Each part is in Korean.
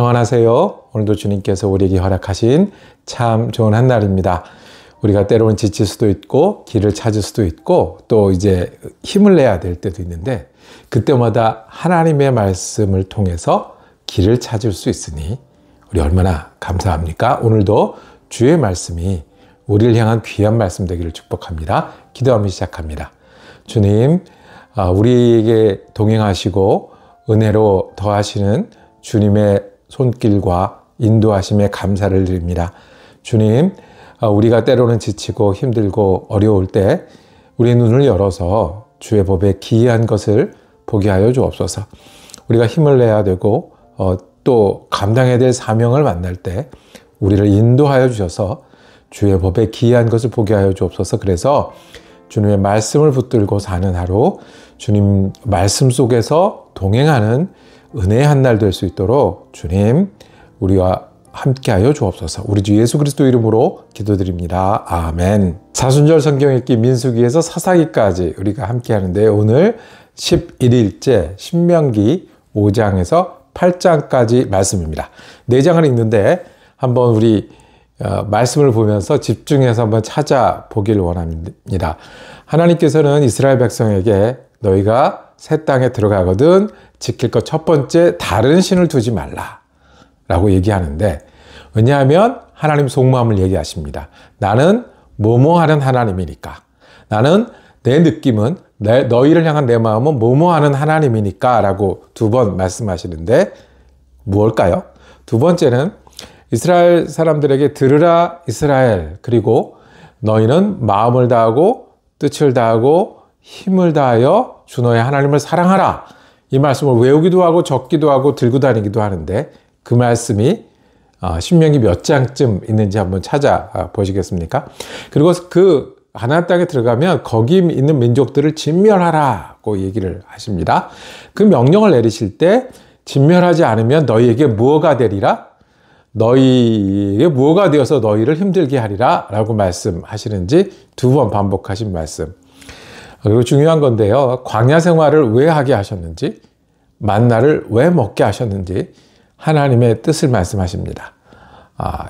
안녕하세요. 오늘도 주님께서 우리에게 허락하신 참 좋은 한 날입니다. 우리가 때로는 지칠 수도 있고 길을 찾을 수도 있고 또 이제 힘을 내야 될 때도 있는데 그때마다 하나님의 말씀을 통해서 길을 찾을 수 있으니 우리 얼마나 감사합니까? 오늘도 주의 말씀이 우리를 향한 귀한 말씀 되기를 축복합니다. 기도하며 시작합니다. 주님, 우리에게 동행하시고 은혜로 더하시는 주님의 손길과 인도하심에 감사를 드립니다. 주님, 우리가 때로는 지치고 힘들고 어려울 때 우리의 눈을 열어서 주의 법에 기이한 것을 보게 하여 주옵소서. 우리가 힘을 내야 되고 또 감당해야 될 사명을 만날 때 우리를 인도하여 주셔서 주의 법에 기이한 것을 보게 하여 주옵소서. 그래서 주님의 말씀을 붙들고 사는 하루, 주님 말씀 속에서 동행하는 은혜의 한 날 될 수 있도록 주님 우리와 함께하여 주옵소서. 우리 주 예수 그리스도 이름으로 기도드립니다. 아멘. 사순절 성경 읽기 민수기에서 사사기까지 우리가 함께하는데 오늘 11일째 신명기 5장에서 8장까지 말씀입니다. 4장을 읽는데 한번 우리 말씀을 보면서 집중해서 한번 찾아보길 원합니다. 하나님께서는 이스라엘 백성에게 너희가 새 땅에 들어가거든 지킬 것 첫 번째 다른 신을 두지 말라 라고 얘기하는데, 왜냐하면 하나님 속마음을 얘기하십니다. 나는 뭐뭐 하는 하나님이니까, 나는 내 느낌은 너희를 향한 내 마음은 뭐뭐 하는 하나님이니까 라고 2번 말씀하시는데 무엇일까요? 두 번째는 이스라엘 사람들에게 들으라 이스라엘, 그리고 너희는 마음을 다하고 뜻을 다하고 힘을 다하여 주 너의 하나님을 사랑하라. 이 말씀을 외우기도 하고 적기도 하고 들고 다니기도 하는데 그 말씀이 신명기 몇 장쯤 있는지 한번 찾아보시겠습니까? 그리고 그 가나안 땅에 들어가면 거기 있는 민족들을 진멸하라고 얘기를 하십니다. 그 명령을 내리실 때 진멸하지 않으면 너희에게 무엇가 되리라? 너희에게 무엇가 되어서 너희를 힘들게 하리라 라고 말씀하시는지 2번 반복하신 말씀. 그리고 중요한 건데요, 광야 생활을 왜 하게 하셨는지, 만나를 왜 먹게 하셨는지 하나님의 뜻을 말씀하십니다.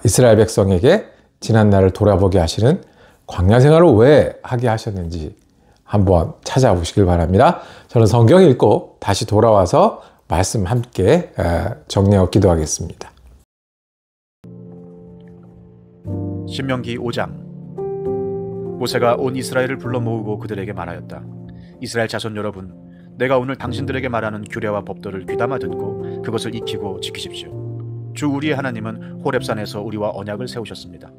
이스라엘 백성에게 지난 날을 돌아보게 하시는 광야 생활을 왜 하게 하셨는지 한번 찾아보시길 바랍니다. 저는 성경 읽고 다시 돌아와서 말씀 함께 정리하고 기도하겠습니다. 신명기 5장. 모세가 온 이스라엘을 불러 모으고 그들에게 말하였다. 이스라엘 자손 여러분, 내가 오늘 당신들에게 말하는 규례와 법도를 귀담아 듣고 그것을 익히고 지키십시오. 주 우리의 하나님은 호렙산에서 우리와 언약을 세우셨습니다.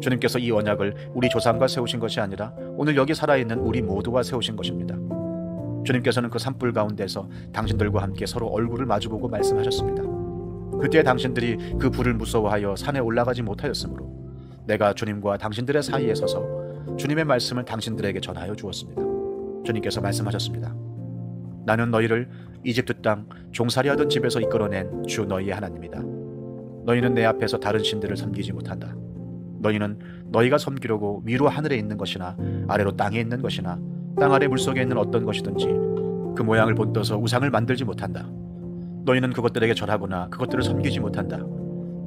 주님께서 이 언약을 우리 조상과 세우신 것이 아니라 오늘 여기 살아있는 우리 모두와 세우신 것입니다. 주님께서는 그 산불 가운데서 당신들과 함께 서로 얼굴을 마주보고 말씀하셨습니다. 그때 당신들이 그 불을 무서워하여 산에 올라가지 못하였으므로 내가 주님과 당신들의 사이에 서서 주님의 말씀을 당신들에게 전하여 주었습니다. 주님께서 말씀하셨습니다. 나는 너희를 이집트 땅 종살이하던 집에서 이끌어낸 주 너희의 하나님이다. 너희는 내 앞에서 다른 신들을 섬기지 못한다. 너희는 너희가 섬기려고 위로 하늘에 있는 것이나 아래로 땅에 있는 것이나 땅 아래 물속에 있는 어떤 것이든지 그 모양을 본떠서 우상을 만들지 못한다. 너희는 그것들에게 절하거나 그것들을 섬기지 못한다.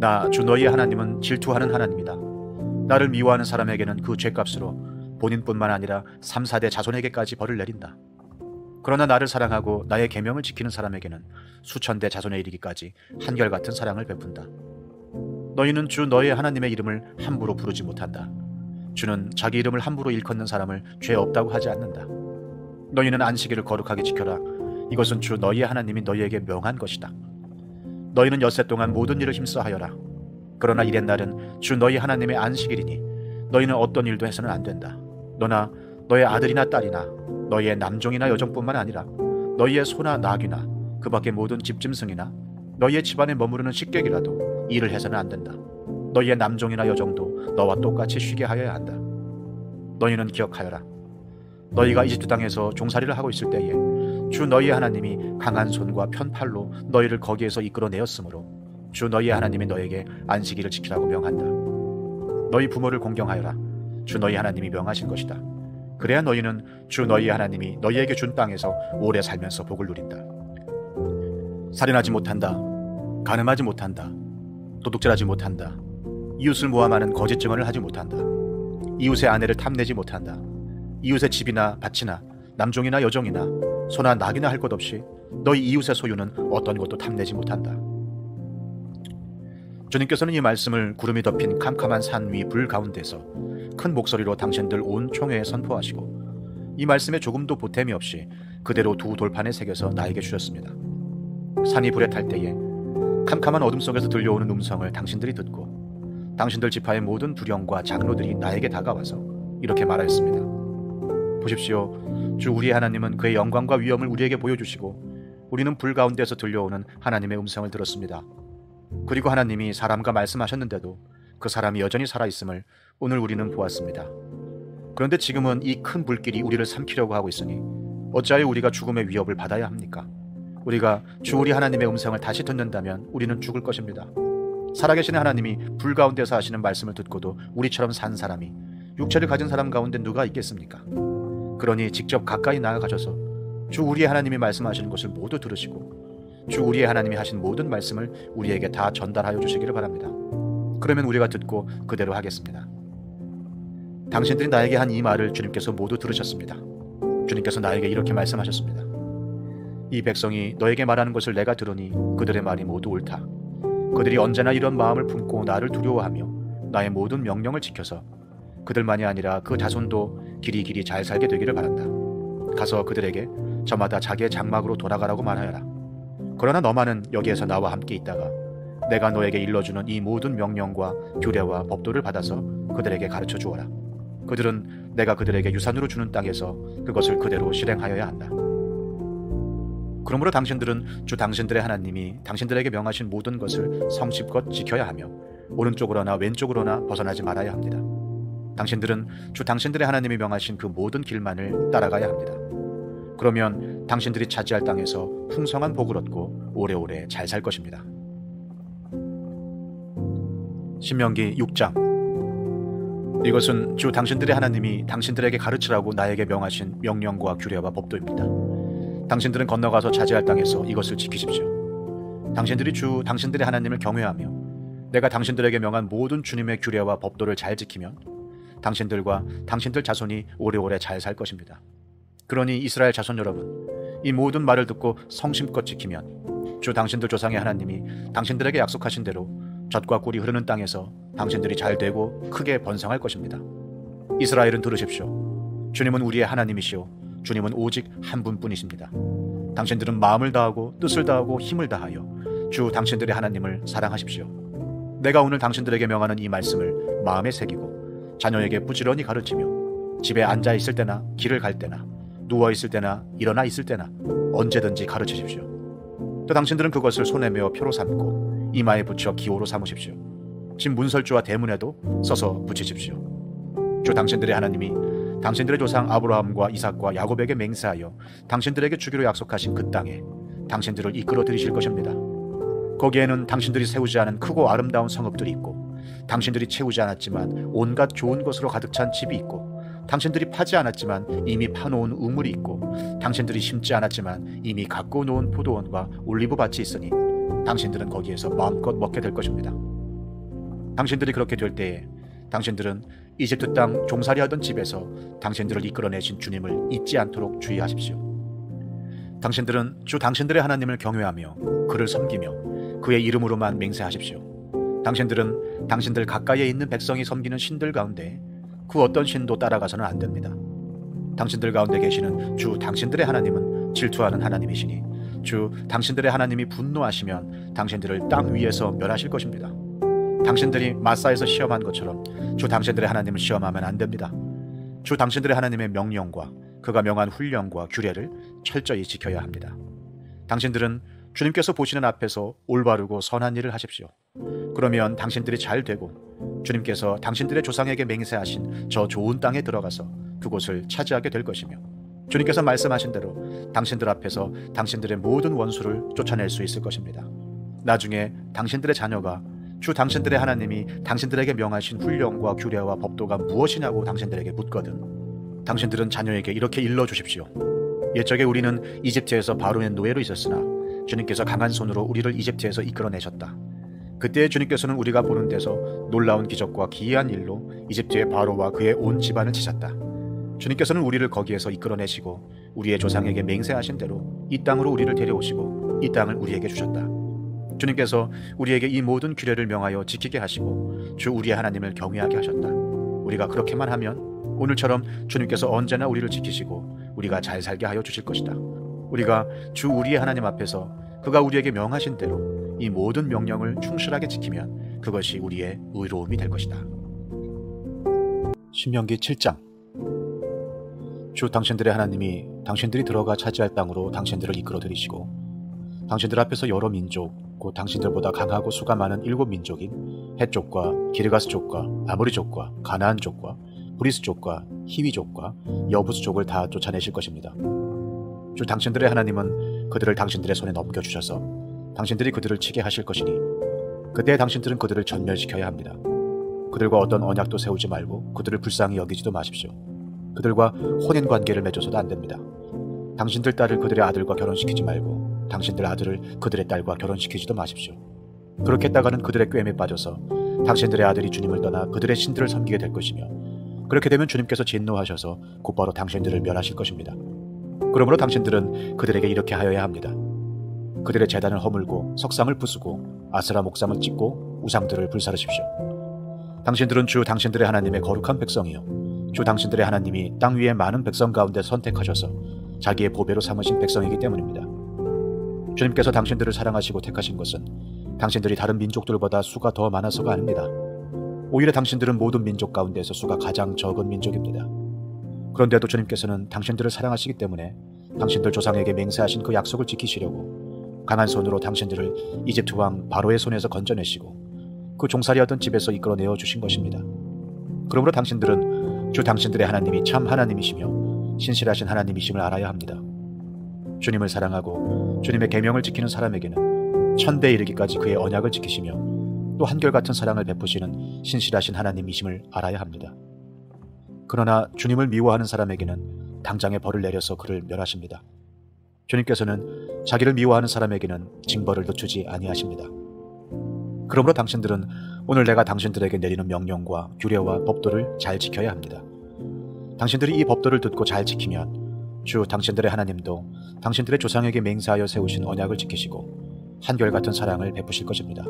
나 주 너희의 하나님은 질투하는 하나님이다. 나를 미워하는 사람에게는 그 죄값으로 본인뿐만 아니라 3, 4대 자손에게까지 벌을 내린다. 그러나 나를 사랑하고 나의 계명을 지키는 사람에게는 수천 대 자손에 이르기까지 한결같은 사랑을 베푼다. 너희는 주 너의 하나님의 이름을 함부로 부르지 못한다. 주는 자기 이름을 함부로 일컫는 사람을 죄 없다고 하지 않는다. 너희는 안식일을 거룩하게 지켜라. 이것은 주 너희의 하나님이 너희에게 명한 것이다. 너희는 엿새 동안 모든 일을 힘써 하여라. 그러나 이렛 날은 주 너희 하나님의 안식일이니 너희는 어떤 일도 해서는 안 된다. 너나 너의 아들이나 딸이나 너희의 남종이나 여종뿐만 아니라 너희의 소나 나귀나 그 밖의 모든 집짐승이나 너희의 집안에 머무르는 식객이라도 일을 해서는 안 된다. 너희의 남종이나 여종도 너와 똑같이 쉬게 하여야 한다. 너희는 기억하여라. 너희가 이집트 땅에서 종살이를 하고 있을 때에 주 너희의 하나님이 강한 손과 편팔로 너희를 거기에서 이끌어내었으므로 주 너희의 하나님이 너에게 안식일을 지키라고 명한다. 너희 부모를 공경하여라. 주 너희 하나님이 명하신 것이다. 그래야 너희는 주 너희 하나님이 너희에게 준 땅에서 오래 살면서 복을 누린다. 살인하지 못한다. 간음하지 못한다. 도둑질하지 못한다. 이웃을 모함하는 거짓 증언을 하지 못한다. 이웃의 아내를 탐내지 못한다. 이웃의 집이나 밭이나 남종이나 여종이나 소나 낙이나 할 것 없이 너희 이웃의 소유는 어떤 것도 탐내지 못한다. 주님께서는 이 말씀을 구름이 덮인 캄캄한 산 위 불 가운데서 큰 목소리로 당신들 온 총회에 선포하시고 이 말씀에 조금도 보탬이 없이 그대로 두 돌판에 새겨서 나에게 주셨습니다. 산이 불에 탈 때에 캄캄한 어둠 속에서 들려오는 음성을 당신들이 듣고 당신들 지파의 모든 두령과 장로들이 나에게 다가와서 이렇게 말하였습니다. 보십시오. 주 우리의 하나님은 그의 영광과 위엄을 우리에게 보여주시고 우리는 불 가운데서 들려오는 하나님의 음성을 들었습니다. 그리고 하나님이 사람과 말씀하셨는데도 그 사람이 여전히 살아있음을 오늘 우리는 보았습니다. 그런데 지금은 이 큰 불길이 우리를 삼키려고 하고 있으니 어찌하여 우리가 죽음의 위협을 받아야 합니까? 우리가 주 우리 하나님의 음성을 다시 듣는다면 우리는 죽을 것입니다. 살아계신 하나님이 불 가운데서 하시는 말씀을 듣고도 우리처럼 산 사람이 육체를 가진 사람 가운데 누가 있겠습니까? 그러니 직접 가까이 나아가셔서 주 우리의 하나님이 말씀하시는 것을 모두 들으시고 주 우리의 하나님이 하신 모든 말씀을 우리에게 다 전달하여 주시기를 바랍니다. 그러면 우리가 듣고 그대로 하겠습니다. 당신들이 나에게 한 이 말을 주님께서 모두 들으셨습니다. 주님께서 나에게 이렇게 말씀하셨습니다. 이 백성이 너에게 말하는 것을 내가 들으니 그들의 말이 모두 옳다. 그들이 언제나 이런 마음을 품고 나를 두려워하며 나의 모든 명령을 지켜서 그들만이 아니라 그 자손도 길이 잘 살게 되기를 바란다. 가서 그들에게 저마다 자기의 장막으로 돌아가라고 말하여라. 그러나 너만은 여기에서 나와 함께 있다가 내가 너에게 일러주는 이 모든 명령과 규례와 법도를 받아서 그들에게 가르쳐 주어라. 그들은 내가 그들에게 유산으로 주는 땅에서 그것을 그대로 실행하여야 한다. 그러므로 당신들은 주 당신들의 하나님이 당신들에게 명하신 모든 것을 성실껏 지켜야 하며 오른쪽으로나 왼쪽으로나 벗어나지 말아야 합니다. 당신들은 주 당신들의 하나님이 명하신 그 모든 길만을 따라가야 합니다. 그러면 당신들이 차지할 땅에서 풍성한 복을 얻고 오래오래 잘 살 것입니다. 신명기 6장. 이것은 주 당신들의 하나님이 당신들에게 가르치라고 나에게 명하신 명령과 규례와 법도입니다. 당신들은 건너가서 차지할 땅에서 이것을 지키십시오. 당신들이 주 당신들의 하나님을 경외하며 내가 당신들에게 명한 모든 주님의 규례와 법도를 잘 지키면 당신들과 당신들 자손이 오래오래 잘 살 것입니다. 그러니 이스라엘 자손 여러분, 이 모든 말을 듣고 성심껏 지키면 주 당신들 조상의 하나님이 당신들에게 약속하신 대로 젖과 꿀이 흐르는 땅에서 당신들이 잘 되고 크게 번성할 것입니다. 이스라엘은 들으십시오. 주님은 우리의 하나님이시오. 주님은 오직 한 분뿐이십니다. 당신들은 마음을 다하고 뜻을 다하고 힘을 다하여 주 당신들의 하나님을 사랑하십시오. 내가 오늘 당신들에게 명하는 이 말씀을 마음에 새기고 자녀에게 부지런히 가르치며 집에 앉아 있을 때나 길을 갈 때나 누워 있을 때나 일어나 있을 때나 언제든지 가르치십시오. 또 당신들은 그것을 손에 메어 표로 삼고 이마에 붙여 기호로 삼으십시오. 집 문설주와 대문에도 써서 붙이십시오. 주 당신들의 하나님이 당신들의 조상 아브라함과 이삭과 야곱에게 맹세하여 당신들에게 주기로 약속하신 그 땅에 당신들을 이끌어 들이실 것입니다. 거기에는 당신들이 세우지 않은 크고 아름다운 성읍들이 있고 당신들이 채우지 않았지만 온갖 좋은 것으로 가득 찬 집이 있고 당신들이 파지 않았지만 이미 파놓은 우물이 있고 당신들이 심지 않았지만 이미 가꾸어 놓은 포도원과 올리브 밭이 있으니 당신들은 거기에서 마음껏 먹게 될 것입니다. 당신들이 그렇게 될 때에 당신들은 이집트 땅 종살이하던 집에서 당신들을 이끌어내신 주님을 잊지 않도록 주의하십시오. 당신들은 주 당신들의 하나님을 경외하며 그를 섬기며 그의 이름으로만 맹세하십시오. 당신들은 당신들 가까이에 있는 백성이 섬기는 신들 가운데 그 어떤 신도 따라가서는 안 됩니다. 당신들 가운데 계시는 주 당신들의 하나님은 질투하는 하나님이시니 주 당신들의 하나님이 분노하시면 당신들을 땅 위에서 멸하실 것입니다. 당신들이 마사에서 시험한 것처럼 주 당신들의 하나님을 시험하면 안 됩니다. 주 당신들의 하나님의 명령과 그가 명한 훈령과 규례를 철저히 지켜야 합니다. 당신들은 주님께서 보시는 앞에서 올바르고 선한 일을 하십시오. 그러면 당신들이 잘 되고 주님께서 당신들의 조상에게 맹세하신 저 좋은 땅에 들어가서 그곳을 차지하게 될 것이며 주님께서 말씀하신 대로 당신들 앞에서 당신들의 모든 원수를 쫓아낼 수 있을 것입니다. 나중에 당신들의 자녀가 주 당신들의 하나님이 당신들에게 명하신 훈령과 규례와 법도가 무엇이냐고 당신들에게 묻거든 당신들은 자녀에게 이렇게 일러주십시오. 옛적에 우리는 이집트에서 바로의 노예로 있었으나 주님께서 강한 손으로 우리를 이집트에서 이끌어내셨다. 그때 주님께서는 우리가 보는 데서 놀라운 기적과 기이한 일로 이집트의 바로와 그의 온 집안을 치셨다. 주님께서는 우리를 거기에서 이끌어내시고 우리의 조상에게 맹세하신 대로 이 땅으로 우리를 데려오시고 이 땅을 우리에게 주셨다. 주님께서 우리에게 이 모든 규례를 명하여 지키게 하시고 주 우리의 하나님을 경외하게 하셨다. 우리가 그렇게만 하면 오늘처럼 주님께서 언제나 우리를 지키시고 우리가 잘 살게 하여 주실 것이다. 우리가 주 우리의 하나님 앞에서 그가 우리에게 명하신 대로 이 모든 명령을 충실하게 지키면 그것이 우리의 의로움이 될 것이다. 신명기 7장. 주 당신들의 하나님이 당신들이 들어가 차지할 땅으로 당신들을 이끌어 들이시고 당신들 앞에서 여러 민족 곧 당신들보다 강하고 수가 많은 7민족인 헷족과 기르가스족과 아모리족과 가나안족과 브리스족과 히위족과 여부스족을 다 쫓아내실 것입니다. 주 당신들의 하나님은 그들을 당신들의 손에 넘겨주셔서 당신들이 그들을 치게 하실 것이니 그때 당신들은 그들을 전멸시켜야 합니다. 그들과 어떤 언약도 세우지 말고 그들을 불쌍히 여기지도 마십시오. 그들과 혼인관계를 맺어서도 안 됩니다. 당신들 딸을 그들의 아들과 결혼시키지 말고 당신들 아들을 그들의 딸과 결혼시키지도 마십시오. 그렇게 했다가는 그들의 꾀임에 빠져서 당신들의 아들이 주님을 떠나 그들의 신들을 섬기게 될 것이며 그렇게 되면 주님께서 진노하셔서 곧바로 당신들을 멸하실 것입니다. 그러므로 당신들은 그들에게 이렇게 하여야 합니다. 그들의 제단을 허물고 석상을 부수고 아스라 목상을 찍고 우상들을 불사르십시오. 당신들은 주 당신들의 하나님의 거룩한 백성이요 주 당신들의 하나님이 땅 위의 많은 백성 가운데 선택하셔서 자기의 보배로 삼으신 백성이기 때문입니다. 주님께서 당신들을 사랑하시고 택하신 것은 당신들이 다른 민족들보다 수가 더 많아서가 아닙니다. 오히려 당신들은 모든 민족 가운데서 수가 가장 적은 민족입니다. 그런데도 주님께서는 당신들을 사랑하시기 때문에 당신들 조상에게 맹세하신 그 약속을 지키시려고 강한 손으로 당신들을 이집트 왕 바로의 손에서 건져내시고 그 종살이하던 집에서 이끌어내어 주신 것입니다. 그러므로 당신들은 주 당신들의 하나님이 참 하나님이시며 신실하신 하나님이심을 알아야 합니다. 주님을 사랑하고 주님의 계명을 지키는 사람에게는 천대에 이르기까지 그의 언약을 지키시며 또 한결같은 사랑을 베푸시는 신실하신 하나님이심을 알아야 합니다. 그러나 주님을 미워하는 사람에게는 당장의 벌을 내려서 그를 멸하십니다. 주님께서는 자기를 미워하는 사람에게는 징벌을 늦추지 아니하십니다. 그러므로 당신들은 오늘 내가 당신들에게 내리는 명령과 규례와 법도를 잘 지켜야 합니다. 당신들이 이 법도를 듣고 잘 지키면 주 당신들의 하나님도 당신들의 조상에게 맹세하여 세우신 언약을 지키시고 한결같은 사랑을 베푸실 것입니다.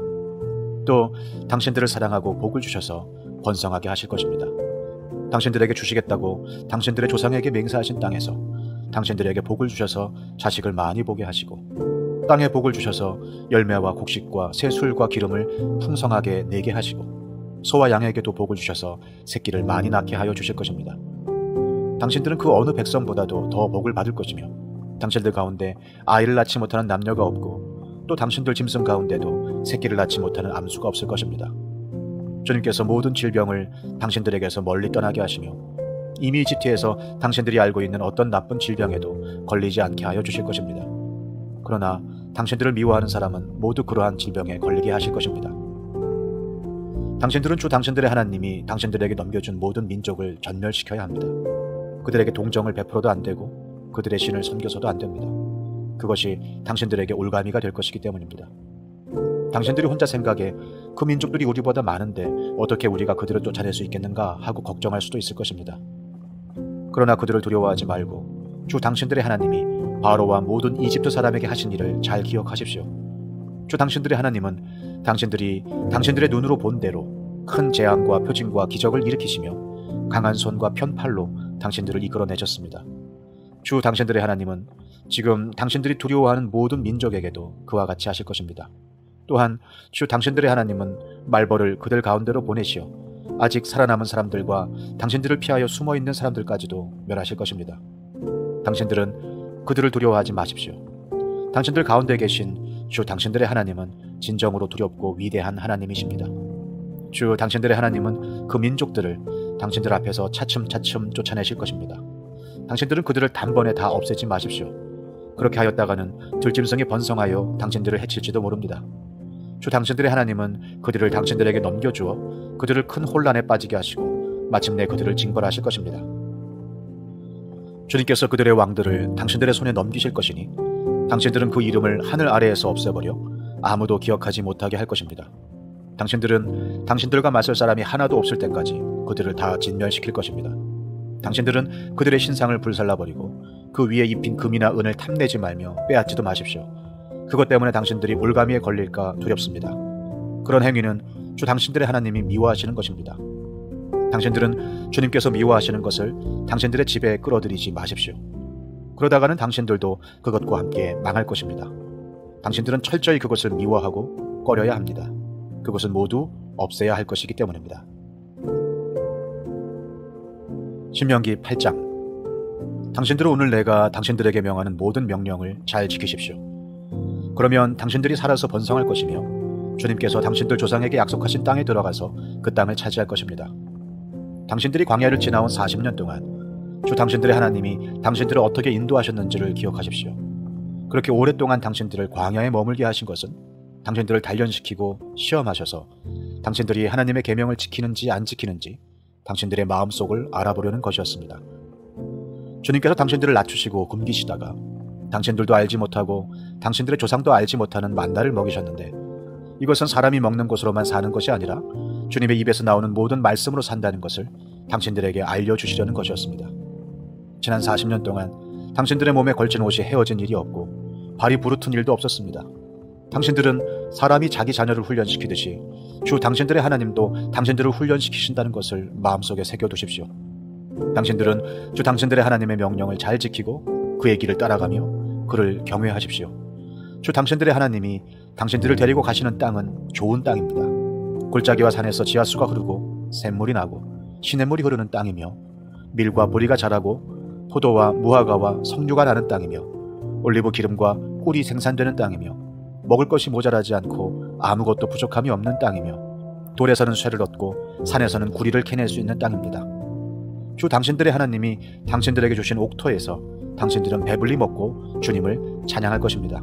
또 당신들을 사랑하고 복을 주셔서 번성하게 하실 것입니다. 당신들에게 주시겠다고 당신들의 조상에게 맹세하신 땅에서 당신들에게 복을 주셔서 자식을 많이 보게 하시고 땅에 복을 주셔서 열매와 곡식과 새 술과 기름을 풍성하게 내게 하시고 소와 양에게도 복을 주셔서 새끼를 많이 낳게 하여 주실 것입니다. 당신들은 그 어느 백성보다도 더 복을 받을 것이며 당신들 가운데 아이를 낳지 못하는 남녀가 없고 또 당신들 짐승 가운데도 새끼를 낳지 못하는 암수가 없을 것입니다. 주님께서 모든 질병을 당신들에게서 멀리 떠나게 하시며 이미 이집트에서 당신들이 알고 있는 어떤 나쁜 질병에도 걸리지 않게 하여 주실 것입니다. 그러나 당신들을 미워하는 사람은 모두 그러한 질병에 걸리게 하실 것입니다. 당신들은 주 당신들의 하나님이 당신들에게 넘겨준 모든 민족을 전멸시켜야 합니다. 그들에게 동정을 베풀어도 안 되고 그들의 신을 섬겨서도 안 됩니다. 그것이 당신들에게 올가미가 될 것이기 때문입니다. 당신들이 혼자 생각에 그 민족들이 우리보다 많은데 어떻게 우리가 그들을 쫓아낼 수 있겠는가 하고 걱정할 수도 있을 것입니다. 그러나 그들을 두려워하지 말고 주 당신들의 하나님이 바로와 모든 이집트 사람에게 하신 일을 잘 기억하십시오. 주 당신들의 하나님은 당신들이 당신들의 눈으로 본 대로 큰 재앙과 표징과 기적을 일으키시며 강한 손과 편팔로 당신들을 이끌어내셨습니다. 주 당신들의 하나님은 지금 당신들이 두려워하는 모든 민족에게도 그와 같이 하실 것입니다. 또한 주 당신들의 하나님은 말벌을 그들 가운데로 보내시어 아직 살아남은 사람들과 당신들을 피하여 숨어있는 사람들까지도 멸하실 것입니다. 당신들은 그들을 두려워하지 마십시오. 당신들 가운데 계신 주 당신들의 하나님은 진정으로 두렵고 위대한 하나님이십니다. 주 당신들의 하나님은 그 민족들을 당신들 앞에서 차츰차츰 쫓아내실 것입니다. 당신들은 그들을 단번에 다 없애지 마십시오. 그렇게 하였다가는 들짐승이 번성하여 당신들을 해칠지도 모릅니다. 주 당신들의 하나님은 그들을 당신들에게 넘겨주어 그들을 큰 혼란에 빠지게 하시고 마침내 그들을 징벌하실 것입니다. 주님께서 그들의 왕들을 당신들의 손에 넘기실 것이니 당신들은 그 이름을 하늘 아래에서 없애버려 아무도 기억하지 못하게 할 것입니다. 당신들은 당신들과 맞설 사람이 하나도 없을 때까지 그들을 다 진멸시킬 것입니다. 당신들은 그들의 신상을 불살라버리고 그 위에 입힌 금이나 은을 탐내지 말며 빼앗지도 마십시오. 그것 때문에 당신들이 물가미에 걸릴까 두렵습니다. 그런 행위는 주 당신들의 하나님이 미워하시는 것입니다. 당신들은 주님께서 미워하시는 것을 당신들의 집에 끌어들이지 마십시오. 그러다가는 당신들도 그것과 함께 망할 것입니다. 당신들은 철저히 그것을 미워하고 꺼려야 합니다. 그것은 모두 없애야 할 것이기 때문입니다. 신명기 8장. 당신들은 오늘 내가 당신들에게 명하는 모든 명령을 잘 지키십시오. 그러면 당신들이 살아서 번성할 것이며 주님께서 당신들 조상에게 약속하신 땅에 들어가서 그 땅을 차지할 것입니다. 당신들이 광야를 지나온 40년 동안 주 당신들의 하나님이 당신들을 어떻게 인도하셨는지를 기억하십시오. 그렇게 오랫동안 당신들을 광야에 머물게 하신 것은 당신들을 단련시키고 시험하셔서 당신들이 하나님의 계명을 지키는지 안 지키는지 당신들의 마음속을 알아보려는 것이었습니다. 주님께서 당신들을 낮추시고 굶기시다가 당신들도 알지 못하고 당신들의 조상도 알지 못하는 만나를 먹이셨는데 이것은 사람이 먹는 것으로만 사는 것이 아니라 주님의 입에서 나오는 모든 말씀으로 산다는 것을 당신들에게 알려주시려는 것이었습니다. 지난 40년 동안 당신들의 몸에 걸친 옷이 헤어진 일이 없고 발이 부르튼 일도 없었습니다. 당신들은 사람이 자기 자녀를 훈련시키듯이 주 당신들의 하나님도 당신들을 훈련시키신다는 것을 마음속에 새겨두십시오. 당신들은 주 당신들의 하나님의 명령을 잘 지키고 그의 길을 따라가며 그를 경외하십시오. 주 당신들의 하나님이 당신들을 데리고 가시는 땅은 좋은 땅입니다. 골짜기와 산에서 지하수가 흐르고 샘물이 나고 시냇물이 흐르는 땅이며 밀과 보리가 자라고 포도와 무화과와 석류가 나는 땅이며 올리브 기름과 꿀이 생산되는 땅이며 먹을 것이 모자라지 않고 아무것도 부족함이 없는 땅이며 돌에서는 쇠를 얻고 산에서는 구리를 캐낼 수 있는 땅입니다. 주 당신들의 하나님이 당신들에게 주신 옥토에서 당신들은 배불리 먹고 주님을 찬양할 것입니다.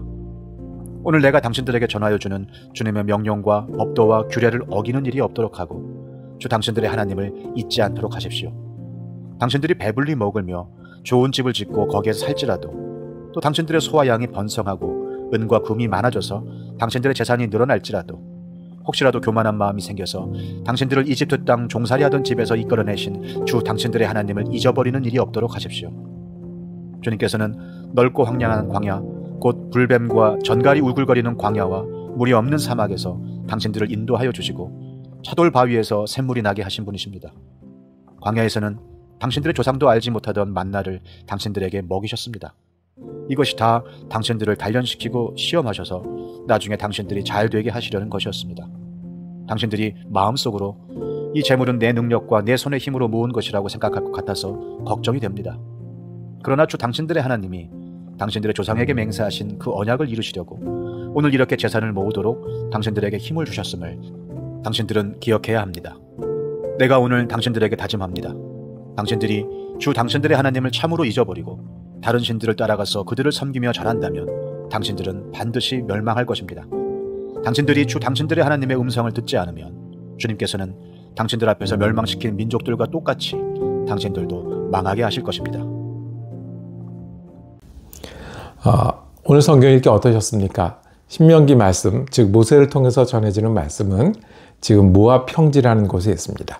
오늘 내가 당신들에게 전하여 주는 주님의 명령과 법도와 규례를 어기는 일이 없도록 하고 주 당신들의 하나님을 잊지 않도록 하십시오. 당신들이 배불리 먹으며 좋은 집을 짓고 거기에서 살지라도 또 당신들의 소와 양이 번성하고 은과 금이 많아져서 당신들의 재산이 늘어날지라도 혹시라도 교만한 마음이 생겨서 당신들을 이집트 땅 종살이하던 집에서 이끌어내신 주 당신들의 하나님을 잊어버리는 일이 없도록 하십시오. 주님께서는 넓고 황량한 광야 곧 불뱀과 전갈이 우글거리는 광야와 물이 없는 사막에서 당신들을 인도하여 주시고 차돌 바위에서 샘물이 나게 하신 분이십니다. 광야에서는 당신들의 조상도 알지 못하던 만나를 당신들에게 먹이셨습니다. 이것이 다 당신들을 단련시키고 시험하셔서 나중에 당신들이 잘 되게 하시려는 것이었습니다. 당신들이 마음속으로 이 재물은 내 능력과 내 손의 힘으로 모은 것이라고 생각할 것 같아서 걱정이 됩니다. 그러나 주 당신들의 하나님이 당신들의 조상에게 맹세하신 그 언약을 이루시려고 오늘 이렇게 재산을 모으도록 당신들에게 힘을 주셨음을 당신들은 기억해야 합니다. 내가 오늘 당신들에게 다짐합니다. 당신들이 주 당신들의 하나님을 참으로 잊어버리고 다른 신들을 따라가서 그들을 섬기며 잘한다면 당신들은 반드시 멸망할 것입니다. 당신들이 주 당신들의 하나님의 음성을 듣지 않으면 주님께서는 당신들 앞에서 멸망시킨 민족들과 똑같이 당신들도 망하게 하실 것입니다. 오늘 성경 읽기 어떠셨습니까? 신명기 말씀, 즉 모세를 통해서 전해지는 말씀은 지금 모압 평지라는 곳에 있습니다.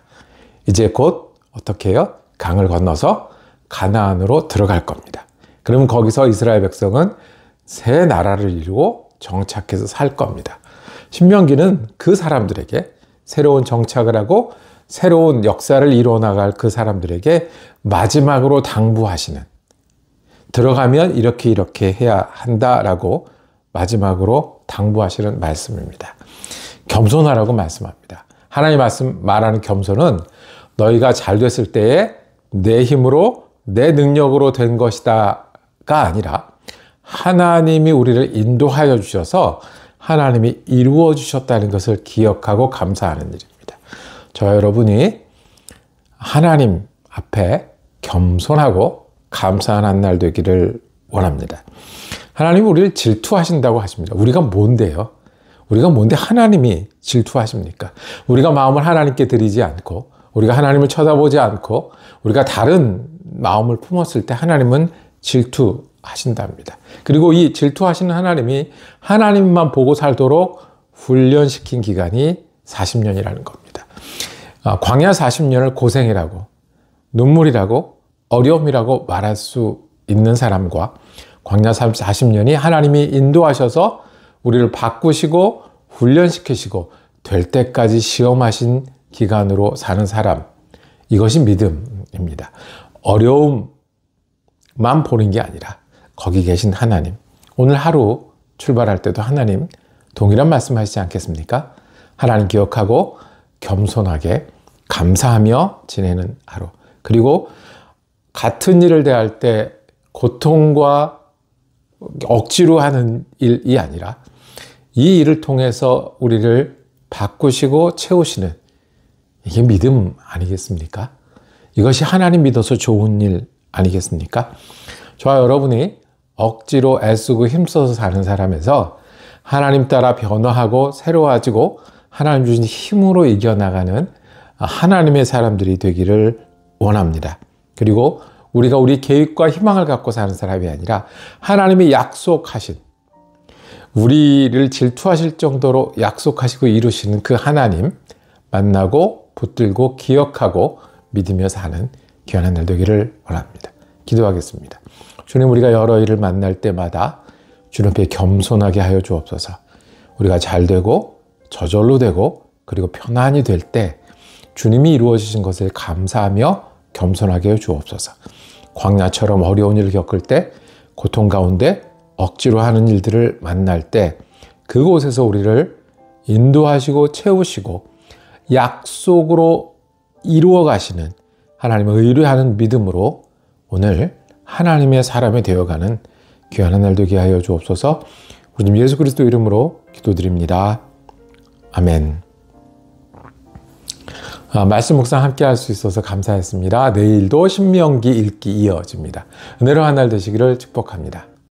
이제 곧 어떻게 해요? 강을 건너서 가나안으로 들어갈 겁니다. 그러면 거기서 이스라엘 백성은 새 나라를 이루고 정착해서 살 겁니다. 신명기는 그 사람들에게 새로운 정착을 하고 새로운 역사를 이루어 나갈 그 사람들에게 마지막으로 당부하시는, 들어가면 이렇게 해야 한다라고 마지막으로 당부하시는 말씀입니다. 겸손하라고 말씀합니다. 하나님 말하는 겸손은 너희가 잘 됐을 때에 내 힘으로 내 능력으로 된 것이다가 아니라 하나님이 우리를 인도하여 주셔서 하나님이 이루어 주셨다는 것을 기억하고 감사하는 일입니다. 저와 여러분이 하나님 앞에 겸손하고 감사한 한 날 되기를 원합니다. 하나님이 우리를 질투하신다고 하십니다. 우리가 뭔데요? 우리가 뭔데 하나님이 질투하십니까? 우리가 마음을 하나님께 드리지 않고 우리가 하나님을 쳐다보지 않고 우리가 다른 마음을 품었을 때 하나님은 질투 질투하신답니다. 그리고 이 질투하시는 하나님이 하나님만 보고 살도록 훈련시킨 기간이 40년이라는 겁니다. 광야 40년을 고생이라고, 눈물이라고, 어려움이라고 말할 수 있는 사람과 광야 40년이 하나님이 인도하셔서 우리를 바꾸시고 훈련시키시고 될 때까지 시험하신 기간으로 사는 사람, 이것이 믿음입니다. 어려움만 보는 게 아니라 거기 계신 하나님, 오늘 하루 출발할 때도 하나님 동일한 말씀 하시지 않겠습니까? 하나님 기억하고 겸손하게 감사하며 지내는 하루. 그리고 같은 일을 대할 때 고통과 억지로 하는 일이 아니라 이 일을 통해서 우리를 바꾸시고 채우시는, 이게 믿음 아니겠습니까? 이것이 하나님 믿어서 좋은 일 아니겠습니까? 저와 여러분이 억지로 애쓰고 힘써서 사는 사람에서 하나님 따라 변화하고 새로워지고 하나님 주신 힘으로 이겨나가는 하나님의 사람들이 되기를 원합니다. 그리고 우리가 우리 계획과 희망을 갖고 사는 사람이 아니라 하나님이 약속하신, 우리를 질투하실 정도로 약속하시고 이루시는 그 하나님 만나고 붙들고 기억하고 믿으며 사는 귀한 날 되기를 원합니다. 기도하겠습니다. 주님, 우리가 여러 일을 만날 때마다 주님 앞에 겸손하게 하여 주옵소서. 우리가 잘 되고 저절로 되고 그리고 편안히 될 때 주님이 이루어 주신 것을 감사하며 겸손하게 하여 주옵소서. 광야처럼 어려운 일을 겪을 때, 고통 가운데 억지로 하는 일들을 만날 때 그곳에서 우리를 인도하시고 채우시고 약속으로 이루어 가시는 하나님을 의뢰하는 믿음으로 오늘 하나님의 사람이 되어가는 귀한 날 되게 하여 주옵소서. 우리 주 예수 그리스도 이름으로 기도드립니다. 아멘. 말씀 묵상 함께 할 수 있어서 감사했습니다. 내일도 신명기 읽기 이어집니다. 은혜로운 한 날 되시기를 축복합니다.